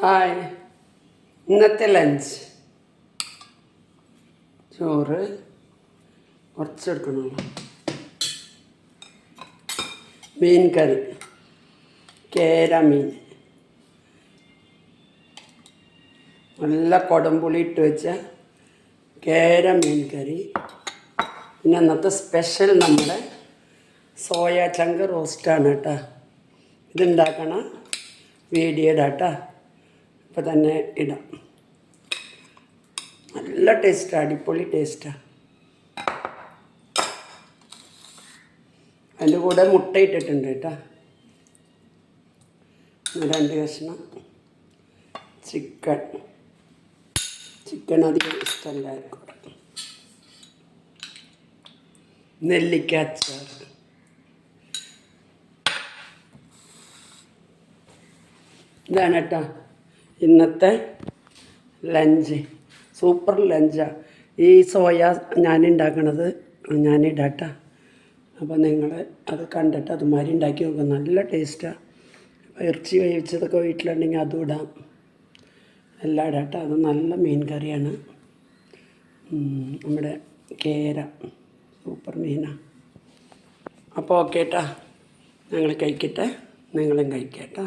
Hi, ഇന്നത്തെ lunch ചോറ് കുറച്ചെടുക്കണമല്ലോ, മീൻ കറി, കേര മീൻ, നല്ല കുടംപുളി ഇട്ട് വെച്ച കേര മീൻ കറി. പിന്നെ അന്നത്തെ സ്പെഷ്യൽ നമ്മുടെ സോയ ചങ്ക് റോസ്റ്റാണ് കേട്ടോ. ഇതുണ്ടാക്കണ വീഡിയോ ഇടാം കേട്ടോ, ഇപ്പം തന്നെ ഇടാം. നല്ല ടേസ്റ്റാണ്, അടിപൊളി ടേസ്റ്റാണ്. അതിൻ്റെ കൂടെ മുട്ട ഇട്ടിട്ടുണ്ട് കേട്ടോ. 2 കഷ്ണം ചിക്കൻ അധികം ഇഷ്ടമല്ല ആർക്കും. നെല്ലിക്ക അച്ചാർ. ഇതാണ് കേട്ടോ ഇന്നത്തെ ലഞ്ച്. സൂപ്പർ ലഞ്ചാണ്. ഈ സോയ ഞാനുണ്ടാക്കണത് ഞാനിടാട്ടോ. അപ്പോൾ നിങ്ങൾ അത് കണ്ടിട്ട് അതുമാതിരി ഉണ്ടാക്കി നോക്കുക. നല്ല ടേസ്റ്റാണ്. ഇറച്ചി വേവിച്ചതൊക്കെ വീട്ടിലുണ്ടെങ്കിൽ അതും ഇടാം, എല്ലാം ഇടാം കേട്ടോ. അത് നല്ല മീൻ കറിയാണ്. നമ്മുടെ കേര സൂപ്പർ മീനാണ്. അപ്പോൾ ഓക്കെ കേട്ടോ, ഞങ്ങൾ കഴിക്കട്ടെ, നിങ്ങളും കഴിക്കട്ടോ.